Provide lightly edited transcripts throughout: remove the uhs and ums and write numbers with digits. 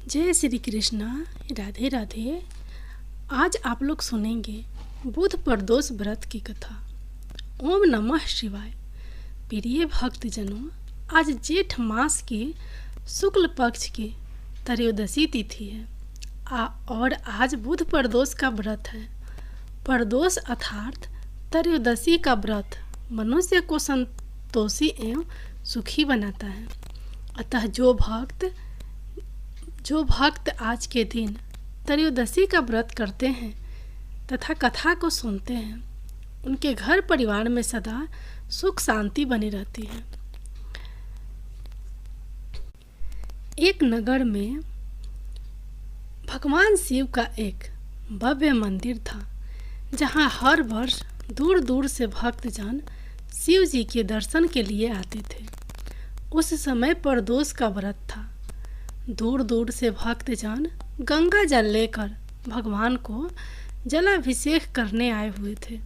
जय श्री कृष्णा। राधे राधे। आज आप लोग सुनेंगे बुध प्रदोष व्रत की कथा। ओम नमः शिवाय। प्रिय भक्तजनों, आज जेठ मास की शुक्ल पक्ष की त्रयोदशी तिथि है और आज बुध प्रदोष का व्रत है। प्रदोष अर्थात त्रयोदशी का व्रत मनुष्य को संतोषी एवं सुखी बनाता है। अतः जो भक्त आज के दिन त्रयोदशी का व्रत करते हैं तथा कथा को सुनते हैं, उनके घर परिवार में सदा सुख शांति बनी रहती है। एक नगर में भगवान शिव का एक भव्य मंदिर था, जहां हर वर्ष दूर दूर से भक्तजन शिव जी के दर्शन के लिए आते थे। उस समय प्रदोष का व्रत था। दूर दूर से भक्तजन गंगा जल लेकर भगवान को जलाभिषेक करने आए हुए थे।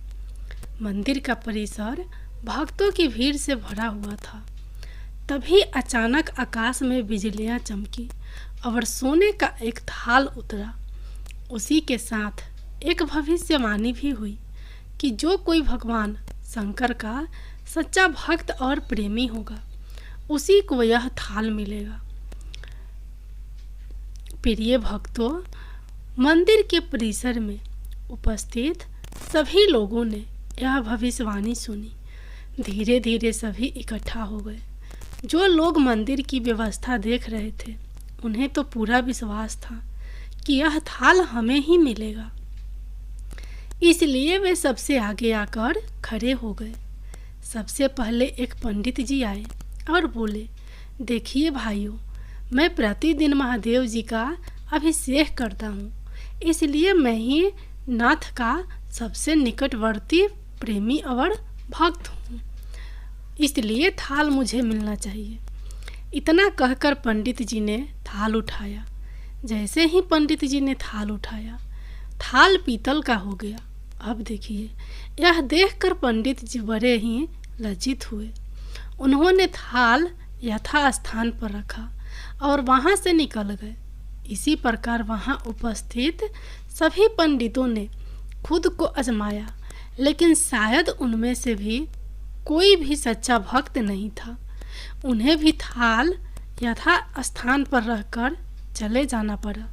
मंदिर का परिसर भक्तों की भीड़ से भरा हुआ था। तभी अचानक आकाश में बिजलियां चमकी और सोने का एक थाल उतरा। उसी के साथ एक भविष्यवाणी भी हुई कि जो कोई भगवान शंकर का सच्चा भक्त और प्रेमी होगा, उसी को यह थाल मिलेगा। प्रिय भक्तों, मंदिर के परिसर में उपस्थित सभी लोगों ने यह भविष्यवाणी सुनी। धीरे धीरे सभी इकट्ठा हो गए। जो लोग मंदिर की व्यवस्था देख रहे थे, उन्हें तो पूरा विश्वास था कि यह थाल हमें ही मिलेगा। इसलिए वे सबसे आगे आकर खड़े हो गए। सबसे पहले एक पंडित जी आए और बोले, देखिए भाइयों, मैं प्रतिदिन महादेव जी का अभिषेक करता हूँ, इसलिए मैं ही नाथ का सबसे निकटवर्ती प्रेमी और भक्त हूँ, इसलिए थाल मुझे मिलना चाहिए। इतना कहकर पंडित जी ने थाल उठाया। जैसे ही पंडित जी ने थाल उठाया, थाल पीतल का हो गया। अब देखिए, यह देखकर पंडित जी बड़े ही लज्जित हुए। उन्होंने थाल यथा स्थान पर रखा और वहां से निकल गए। इसी प्रकार वहां उपस्थित सभी पंडितों ने खुद को आजमाया, लेकिन शायद उनमें से भी कोई भी सच्चा भक्त नहीं था। उन्हें भी थाल यथा स्थान पर रखकर चले जाना पड़ा।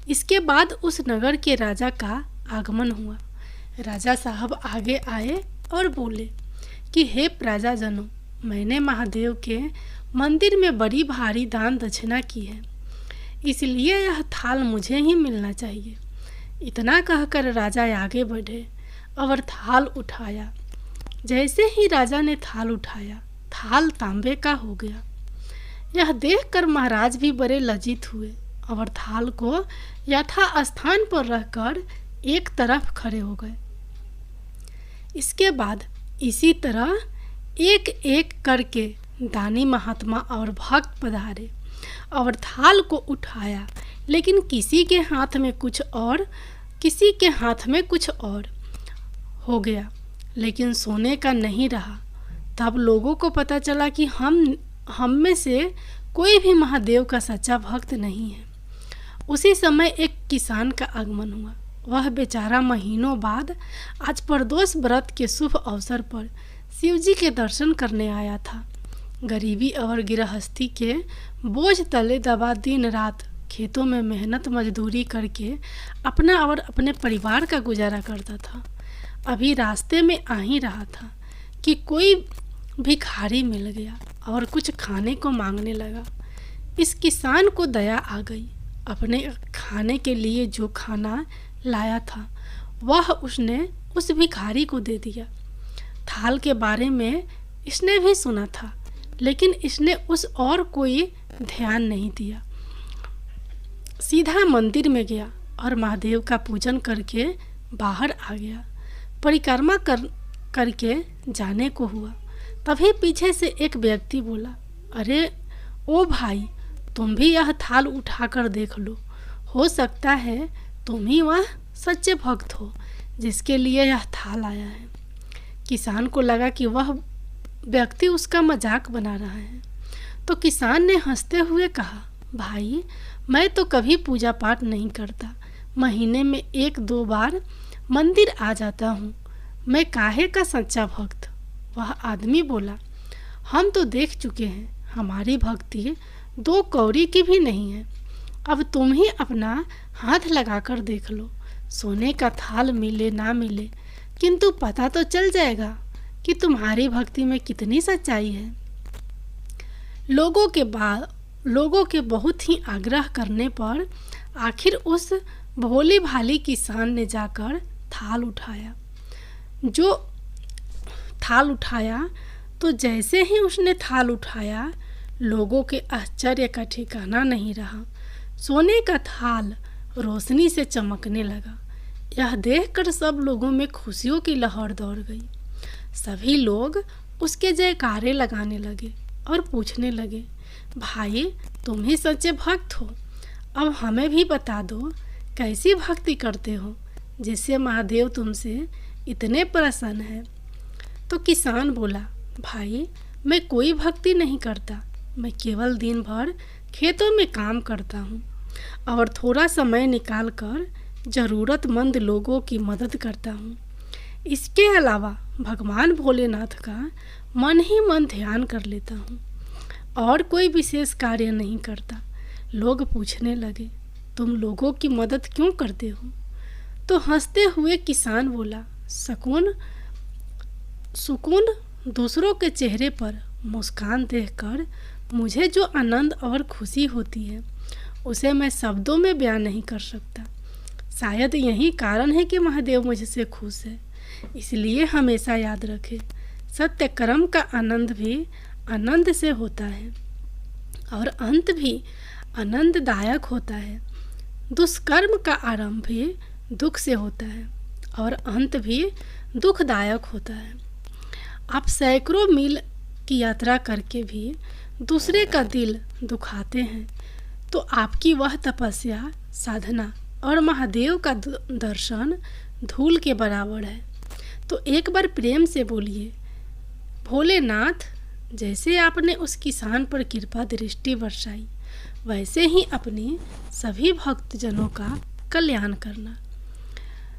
इसके बाद उस नगर के राजा का आगमन हुआ। राजा साहब आगे आए और बोले कि हे प्रजाजनों, मैंने महादेव के मंदिर में बड़ी भारी दान दक्षिणा की है, इसलिए यह थाल मुझे ही मिलना चाहिए। इतना कहकर राजा आगे बढ़े और थाल उठाया। जैसे ही राजा ने थाल उठाया, थाल तांबे का हो गया। यह देखकर महाराज भी बड़े लज्जित हुए और थाल को यथा स्थान पर रखकर एक तरफ खड़े हो गए। इसके बाद इसी तरह एक एक करके दानी महात्मा और भक्त पधारे और थाल को उठाया, लेकिन किसी के हाथ में कुछ और, किसी के हाथ में कुछ और हो गया, लेकिन सोने का नहीं रहा। तब लोगों को पता चला कि हम में से कोई भी महादेव का सच्चा भक्त नहीं है। उसी समय एक किसान का आगमन हुआ। वह बेचारा महीनों बाद आज प्रदोष व्रत के शुभ अवसर पर शिवजी के दर्शन करने आया था। गरीबी और गृहस्थी के बोझ तले दबा दिन रात खेतों में मेहनत मजदूरी करके अपना और अपने परिवार का गुजारा करता था। अभी रास्ते में आ ही रहा था कि कोई भिखारी मिल गया और कुछ खाने को मांगने लगा। इस किसान को दया आ गई। अपने खाने के लिए जो खाना लाया था, वह उसने उस भिखारी को दे दिया। थाल के बारे में इसने भी सुना था, लेकिन इसने उस और कोई ध्यान नहीं दिया। सीधा मंदिर में गया और महादेव का पूजन करके बाहर आ गया। परिक्रमा करके जाने को हुआ। तभी पीछे से एक व्यक्ति बोला, अरे ओ भाई, तुम भी यह थाल उठाकर देख लो। हो सकता है तुम ही वह सच्चे भक्त हो जिसके लिए यह थाल आया है। किसान को लगा कि वह व्यक्ति उसका मजाक बना रहा है, तो किसान ने हंसते हुए कहा, भाई, मैं तो कभी पूजा पाठ नहीं करता, महीने में 1-2 बार मंदिर आ जाता हूँ। मैं काहे का सच्चा भक्त? वह आदमी बोला, हम तो देख चुके हैं, हमारी भक्ति 2 कौड़ी की भी नहीं है। अब तुम ही अपना हाथ लगाकर देख लो, सोने का थाल मिले ना मिले, किंतु पता तो चल जाएगा कि तुम्हारी भक्ति में कितनी सच्चाई है। लोगों के बहुत ही आग्रह करने पर आखिर उस भोली भाली किसान ने जाकर थाल उठाया तो जैसे ही उसने थाल उठाया, लोगों के आश्चर्य का ठिकाना नहीं रहा। सोने का थाल रोशनी से चमकने लगा। यह देखकर सब लोगों में खुशियों की लहर दौड़ गई। सभी लोग उसके जयकारे लगाने लगे और पूछने लगे, भाई, तुम ही सच्चे भक्त हो, अब हमें भी बता दो, कैसी भक्ति करते हो जिससे महादेव तुमसे इतने प्रसन्न है। तो किसान बोला, भाई, मैं कोई भक्ति नहीं करता, मैं केवल दिन भर खेतों में काम करता हूँ और थोड़ा समय निकालकर ज़रूरतमंद लोगों की मदद करता हूँ। इसके अलावा भगवान भोलेनाथ का मन ही मन ध्यान कर लेता हूँ और कोई विशेष कार्य नहीं करता। लोग पूछने लगे, तुम लोगों की मदद क्यों करते हो? तो हंसते हुए किसान बोला, सुकून दूसरों के चेहरे पर मुस्कान देखकर मुझे जो आनंद और खुशी होती है, उसे मैं शब्दों में बयान नहीं कर सकता। शायद यही कारण है कि महादेव मुझसे खुश है। इसलिए हमेशा याद रखें, सत्य कर्म का आनंद भी आनंद से होता है और अंत भी आनंददायक होता है। दुष्कर्म का आरंभ भी दुख से होता है और अंत भी दुखदायक होता है। आप सैकड़ों मील की यात्रा करके भी दूसरे का दिल दुखाते हैं, तो आपकी वह तपस्या, साधना और महादेव का दर्शन धूल के बराबर है। तो एक बार प्रेम से बोलिए, भोलेनाथ, जैसे आपने उस किसान पर कृपा दृष्टि बरसाई, वैसे ही अपने सभी भक्तजनों का कल्याण करना,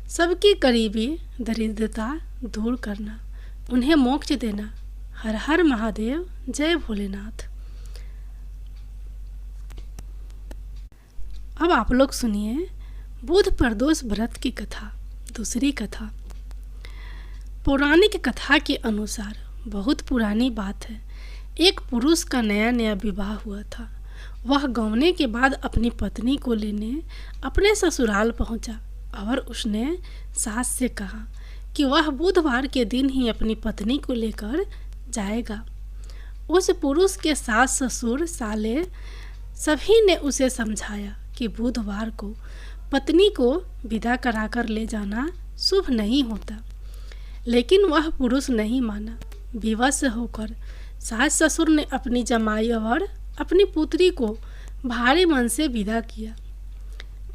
सबकी गरीबी दरिद्रता दूर करना, उन्हें मोक्ष देना। हर हर महादेव, जय भोलेनाथ। अब आप लोग सुनिए बुध प्रदोष व्रत की कथा। दूसरी कथा। पौराणिक कथा के अनुसार बहुत पुरानी बात है, एक पुरुष का नया नया विवाह हुआ था। वह गौने के बाद अपनी पत्नी को लेने अपने ससुराल पहुंचा और उसने सास से कहा कि वह बुधवार के दिन ही अपनी पत्नी को लेकर जाएगा। उस पुरुष के सास, ससुर, साले सभी ने उसे समझाया कि बुधवार को पत्नी को विदा कराकर ले जाना शुभ नहीं होता, लेकिन वह पुरुष नहीं माना। विवश होकर सास ससुर ने अपनी जमाई और अपनी पुत्री को भारी मन से विदा किया।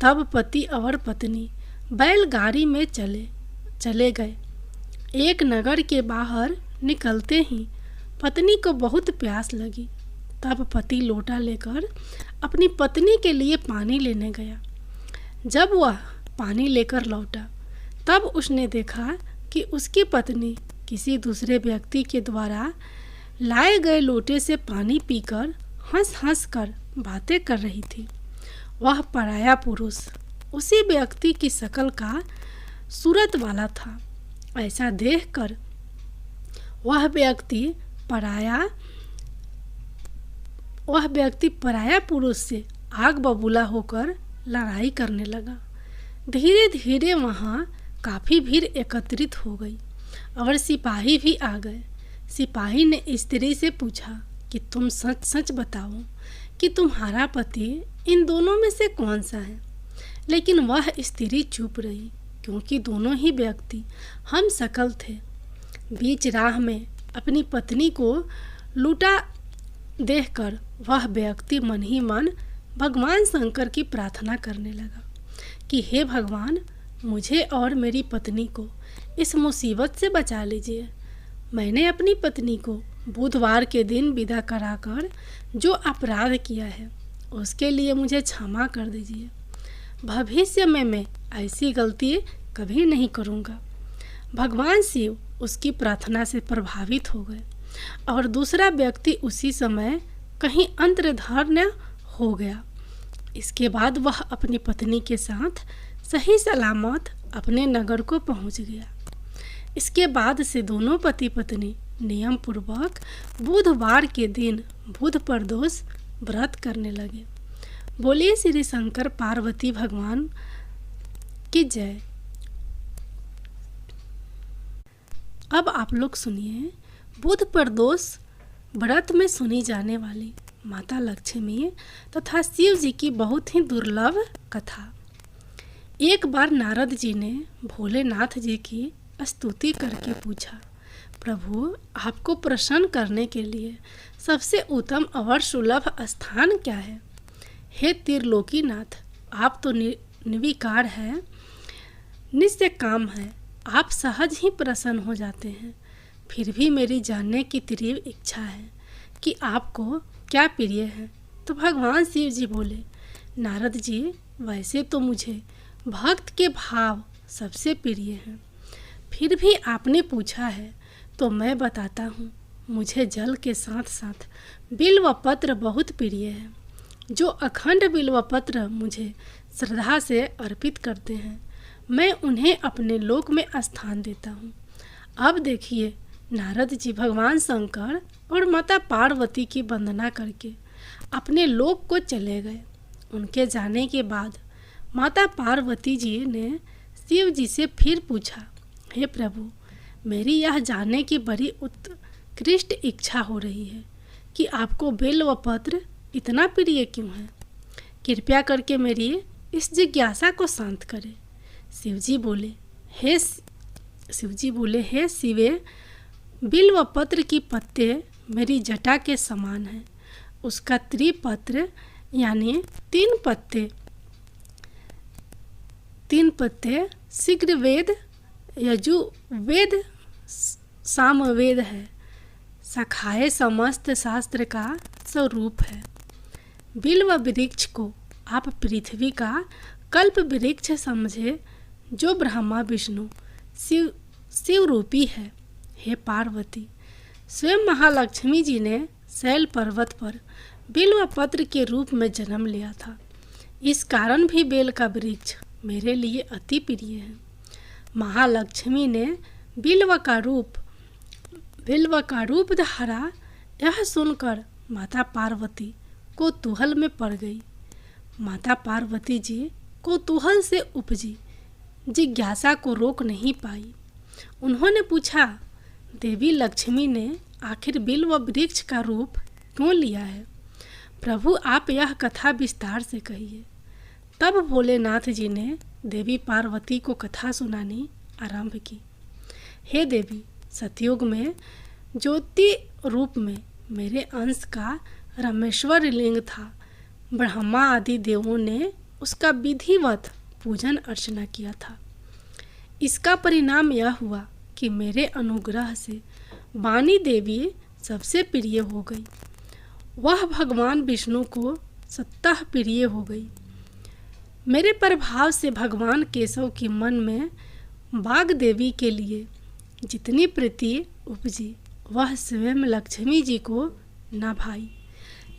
तब पति और पत्नी बैलगाड़ी में चले गए। एक नगर के बाहर निकलते ही पत्नी को बहुत प्यास लगी। तब पति लोटा लेकर अपनी पत्नी के लिए पानी लेने गया। जब वह पानी लेकर लौटा, तब उसने देखा कि उसकी पत्नी किसी दूसरे व्यक्ति के द्वारा लाए गए लोटे से पानी पीकर हंस हंस कर बातें कर रही थी। वह पराया पुरुष उसी व्यक्ति की शक्ल का सूरत वाला था। ऐसा देखकर वह व्यक्ति पराया पुरुष से आग बबूला होकर लड़ाई करने लगा। धीरे धीरे वहाँ काफ़ी भीड़ एकत्रित हो गई और सिपाही भी आ गए। सिपाही ने स्त्री से पूछा कि तुम सच सच बताओ कि तुम्हारा पति इन दोनों में से कौन सा है। लेकिन वह स्त्री चुप रही, क्योंकि दोनों ही व्यक्ति हम शकल थे। बीच राह में अपनी पत्नी को लूटा देखकर वह व्यक्ति मन ही मन भगवान शंकर की प्रार्थना करने लगा कि हे भगवान, मुझे और मेरी पत्नी को इस मुसीबत से बचा लीजिए। मैंने अपनी पत्नी को बुधवार के दिन विदा कराकर जो अपराध किया है, उसके लिए मुझे क्षमा कर दीजिए। भविष्य में मैं ऐसी गलती कभी नहीं करूँगा। भगवान शिव उसकी प्रार्थना से प्रभावित हो गए और दूसरा व्यक्ति उसी समय कहीं अंतर्धान हो गया। इसके बाद वह अपनी पत्नी के साथ सही सलामत अपने नगर को पहुंच गया। इसके बाद से दोनों पति पत्नी नियम पूर्वक बुधवार के दिन बुध प्रदोष व्रत करने लगे। बोलिए श्री शंकर पार्वती भगवान की जय। अब आप लोग सुनिए बुध प्रदोष व्रत में सुनी जाने वाली माता लक्ष्मी तथा शिव जी की बहुत ही दुर्लभ कथा। एक बार नारद जी ने भोलेनाथ जी की स्तुति करके पूछा, प्रभु आपको प्रसन्न करने के लिए सबसे उत्तम और सुलभ स्थान क्या है? हे त्रिलोकीनाथ, आप तो निर्विकार हैं, नित्य काम है, आप सहज ही प्रसन्न हो जाते हैं। फिर भी मेरी जानने की तीव्र इच्छा है कि आपको क्या प्रिय है। तो भगवान शिव जी बोले, नारद जी वैसे तो मुझे भक्त के भाव सबसे प्रिय हैं, फिर भी आपने पूछा है तो मैं बताता हूँ। मुझे जल के साथ साथ बिल्व पत्र बहुत प्रिय है। जो अखंड बिल्व पत्र मुझे श्रद्धा से अर्पित करते हैं, मैं उन्हें अपने लोक में स्थान देता हूँ। अब देखिए, नारद जी भगवान शंकर और माता पार्वती की वंदना करके अपने लोक को चले गए। उनके जाने के बाद माता पार्वती जी ने शिव जी से फिर पूछा, हे प्रभु, मेरी यह जानने की बड़ी उत्कृष्ट इच्छा हो रही है कि आपको बिल्व पत्र इतना प्रिय क्यों है। कृपया करके मेरी इस जिज्ञासा को शांत करें। शिव जी बोले, हे शिवे, बिल्व पत्र की पत्ते मेरी जटा के समान हैं। उसका त्रिपत्र यानी तीन पत्ते शीघ्रवेद, यजुर्वेद, सामवेद है। शाखाएं समस्त शास्त्र का स्वरूप है। बिल्व वृक्ष को आप पृथ्वी का कल्प वृक्ष समझे, जो ब्रह्मा विष्णु शिव रूपी है। हे पार्वती, स्वयं महालक्ष्मी जी ने शैल पर्वत पर बिल्व पत्र के रूप में जन्म लिया था। इस कारण भी बेल का वृक्ष मेरे लिए अति प्रिय है। महालक्ष्मी ने बिल्व का रूप धारा, यह सुनकर माता पार्वती कौतूहल में पड़ गई। माता पार्वती जी कौतूहल से उपजी जिज्ञासा को रोक नहीं पाई। उन्होंने पूछा, देवी लक्ष्मी ने आखिर बिल्व वृक्ष का रूप क्यों लिया है? प्रभु, आप यह कथा विस्तार से कहिए। तब भोलेनाथ जी ने देवी पार्वती को कथा सुनानी आरंभ की। हे देवी, सतयुग में ज्योति रूप में मेरे अंश का रामेश्वर लिंग था। ब्रह्मा आदि देवों ने उसका विधिवत पूजन अर्चना किया था। इसका परिणाम यह हुआ कि मेरे अनुग्रह से वाणी देवी सबसे प्रिय हो गई। वह भगवान विष्णु को स्वतः प्रिय हो गई। मेरे प्रभाव से भगवान केशव के मन में बाग देवी के लिए जितनी प्रीति उपजी, वह स्वयं लक्ष्मी जी को न भाई।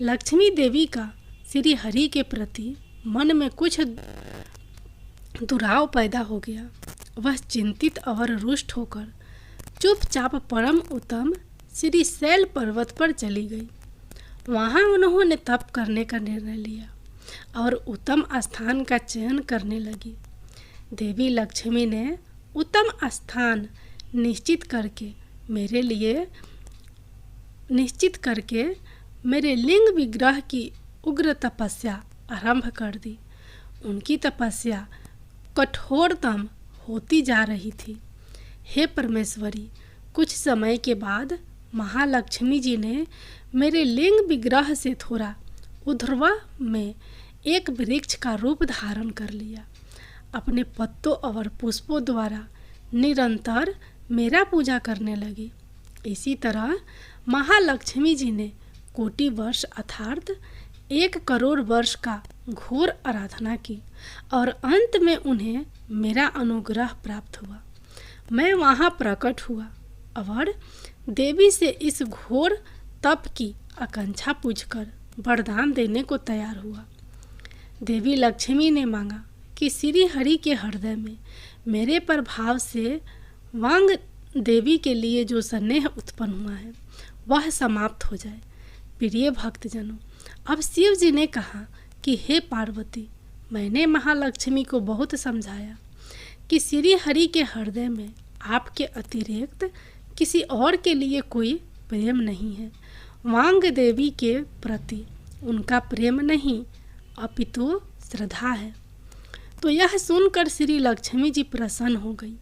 लक्ष्मी देवी का श्री हरि के प्रति मन में कुछ दुराव पैदा हो गया। वह चिंतित और रुष्ट होकर चुपचाप परम उत्तम श्री शैल पर्वत पर चली गई। वहाँ उन्होंने तप करने का निर्णय लिया और उत्तम स्थान का चयन करने लगी। देवी लक्ष्मी ने उत्तम स्थान निश्चित करके मेरे लिंग विग्रह की उग्र तपस्या आरंभ कर दी। उनकी तपस्या कठोरतम होती जा रही थी। हे परमेश्वरी, कुछ समय के बाद महालक्ष्मी जी ने मेरे लिंग विग्रह से थोड़ा ऊर्ध्व में एक वृक्ष का रूप धारण कर लिया। अपने पत्तों और पुष्पों द्वारा निरंतर मेरा पूजा करने लगी। इसी तरह महालक्ष्मी जी ने कोटि वर्ष अर्थात 1 करोड़ वर्ष का घोर आराधना की और अंत में उन्हें मेरा अनुग्रह प्राप्त हुआ। मैं वहाँ प्रकट हुआ और देवी से इस घोर तप की आकांक्षा पूछकर वरदान देने को तैयार हुआ। देवी लक्ष्मी ने मांगा कि श्री हरि के हृदय में मेरे प्रभाव से वांग देवी के लिए जो स्नेह उत्पन्न हुआ है वह समाप्त हो जाए। प्रिय भक्तजनों, अब शिव जी ने कहा कि हे पार्वती, मैंने महालक्ष्मी को बहुत समझाया कि श्री हरि के हृदय में आपके अतिरिक्त किसी और के लिए कोई प्रेम नहीं है। वांग देवी के प्रति उनका प्रेम नहीं अपितु श्रद्धा है। तो यह सुनकर श्री लक्ष्मी जी प्रसन्न हो गई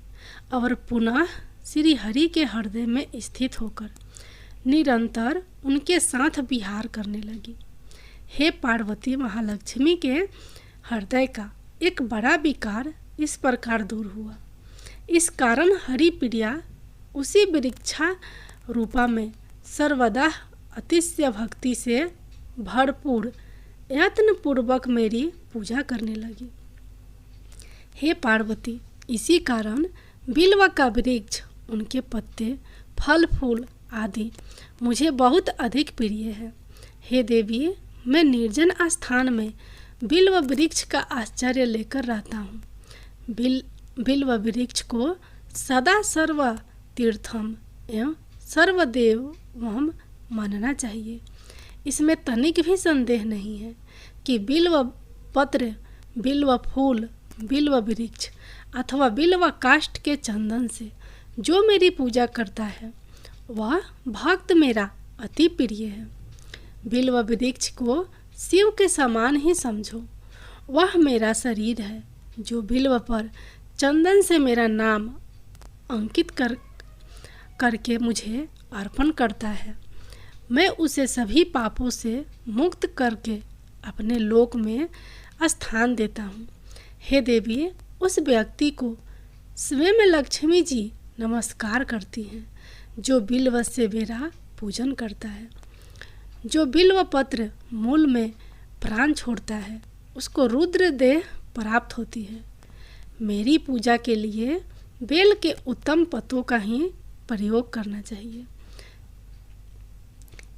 और पुनः श्री हरि के हृदय में स्थित होकर निरंतर उनके साथ विहार करने लगी। हे पार्वती, महालक्ष्मी के हृदय का एक बड़ा विकार इस प्रकार दूर हुआ। इस कारण हरि प्रिया उसी वृक्षा रूपा में सर्वदा अतिशय भक्ति से भरपूर यत्न पूर्वक मेरी पूजा करने लगी। हे पार्वती, इसी कारण बिल्व का वृक्ष, उनके पत्ते, फल फूल आदि मुझे बहुत अधिक प्रिय है। हे देवी, मैं निर्जन स्थान में बिल्व वृक्ष का आश्चर्य लेकर रहता हूँ। बिल्व वृक्ष को सदा सर्व तीर्थम एवं सर्वदेवम मानना चाहिए। इसमें तनिक भी संदेह नहीं है कि बिल्व पत्र, बिल्व फूल, बिल्व वृक्ष अथवा बिल्व काष्ठ के चंदन से जो मेरी पूजा करता है वह भक्त मेरा अति प्रिय है। बिल्व वृक्ष को शिव के समान ही समझो। वह मेरा शरीर है जो बिल्व पर चंदन से मेरा नाम अंकित करके मुझे अर्पण करता है। मैं उसे सभी पापों से मुक्त करके अपने लोक में स्थान देता हूँ। हे देवी, उस व्यक्ति को स्वयं लक्ष्मी जी नमस्कार करती हैं जो बिल्व से मेरा पूजन करता है। जो बिल्व पत्र मूल में प्राण छोड़ता है उसको रुद्र देह प्राप्त होती है। मेरी पूजा के लिए बेल के उत्तम पत्तों का ही प्रयोग करना चाहिए।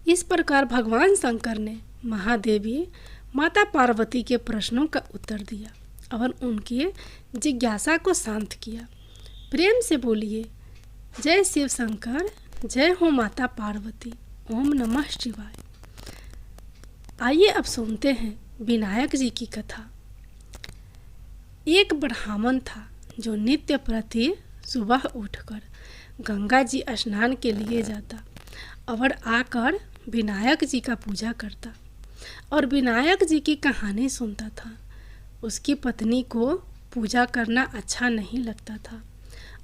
इस प्रकार भगवान शंकर ने महादेवी माता पार्वती के प्रश्नों का उत्तर दिया और उनकी जिज्ञासा को शांत किया। प्रेम से बोलिए, जय शिव शंकर, जय हो माता पार्वती, ओम नमः शिवाय। आइए अब सुनते हैं विनायक जी की कथा। एक ब्राह्मण था जो नित्य प्रति सुबह उठकर गंगा जी स्नान के लिए जाता और आकर विनायक जी का पूजा करता और विनायक जी की कहानी सुनता था। उसकी पत्नी को पूजा करना अच्छा नहीं लगता था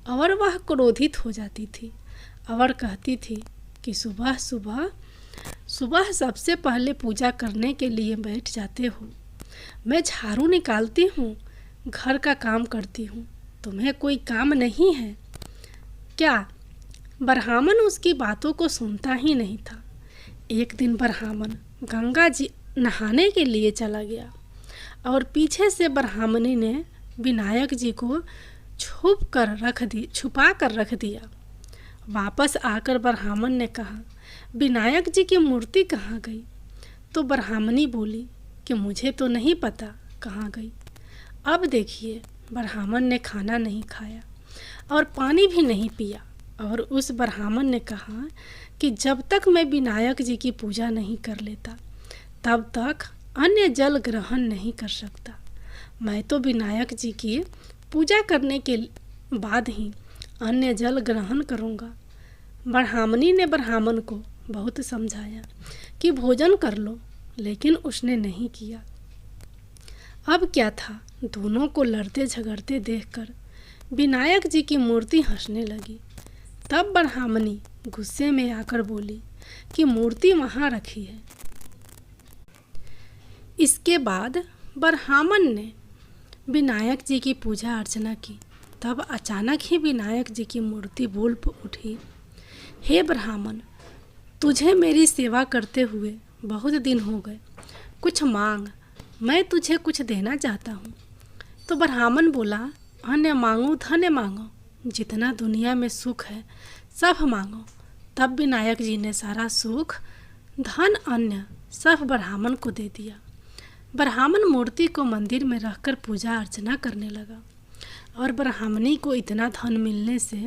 और वह क्रोधित हो जाती थी और कहती थी कि सुबह सुबह सबसे पहले पूजा करने के लिए बैठ जाते हो। मैं झाड़ू निकालती हूँ, घर का काम करती हूँ, तुम्हें कोई काम नहीं है क्या? ब्राह्मण उसकी बातों को सुनता ही नहीं था। एक दिन ब्राह्मण गंगा जी नहाने के लिए चला गया और पीछे से ब्राह्मणी ने विनायक जी को छुपा कर रख दिया। वापस आकर ब्राह्मण ने कहा, विनायक जी की मूर्ति कहाँ गई? तो ब्राह्मणी बोली कि मुझे तो नहीं पता कहाँ गई। अब देखिए, ब्राह्मण ने खाना नहीं खाया और पानी भी नहीं पिया और उस ब्राह्मण ने कहा कि जब तक मैं विनायक जी की पूजा नहीं कर लेता तब तक अन्य जल ग्रहण नहीं कर सकता। मैं तो विनायक जी की पूजा करने के बाद ही अन्य जल ग्रहण करूँगा। ब्राह्मणी ने ब्राह्मण को बहुत समझाया कि भोजन कर लो, लेकिन उसने नहीं किया। अब क्या था, दोनों को लड़ते झगड़ते देखकर विनायक जी की मूर्ति हंसने लगी। तब ब्राह्मणी गुस्से में आकर बोली कि मूर्ति वहाँ रखी है। इसके बाद ब्राह्मण ने विनायक जी की पूजा अर्चना की। तब अचानक ही विनायक जी की मूर्ति बोल उठी, हे ब्राह्मण, तुझे मेरी सेवा करते हुए बहुत दिन हो गए। कुछ मांग, मैं तुझे कुछ देना चाहता हूँ। तो ब्राह्मण बोला, अन्न मांगो धन्य मांगो, जितना दुनिया में सुख है सब मांगो। तब विनायक जी ने सारा सुख, धन, अन्न सब ब्राह्मण को दे दिया। ब्राह्मण मूर्ति को मंदिर में रखकर पूजा अर्चना करने लगा और ब्राह्मणी को इतना धन मिलने से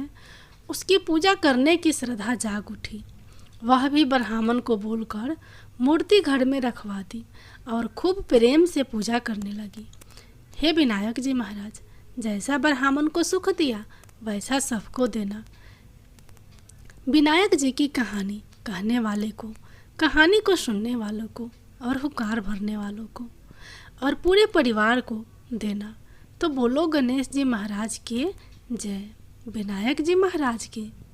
उसकी पूजा करने की श्रद्धा जाग उठी। वह भी ब्राह्मण को बोलकर मूर्ति घर में रखवा दी और खूब प्रेम से पूजा करने लगी। हे विनायक जी महाराज, जैसा ब्राह्मण को सुख दिया वैसा सबको देना। विनायक जी की कहानी कहने वाले को, कहानी को सुनने वालों को और हुकार भरने वालों को और पूरे परिवार को देना। तो बोलो गणेश जी महाराज के जय, विनायक जी महाराज के।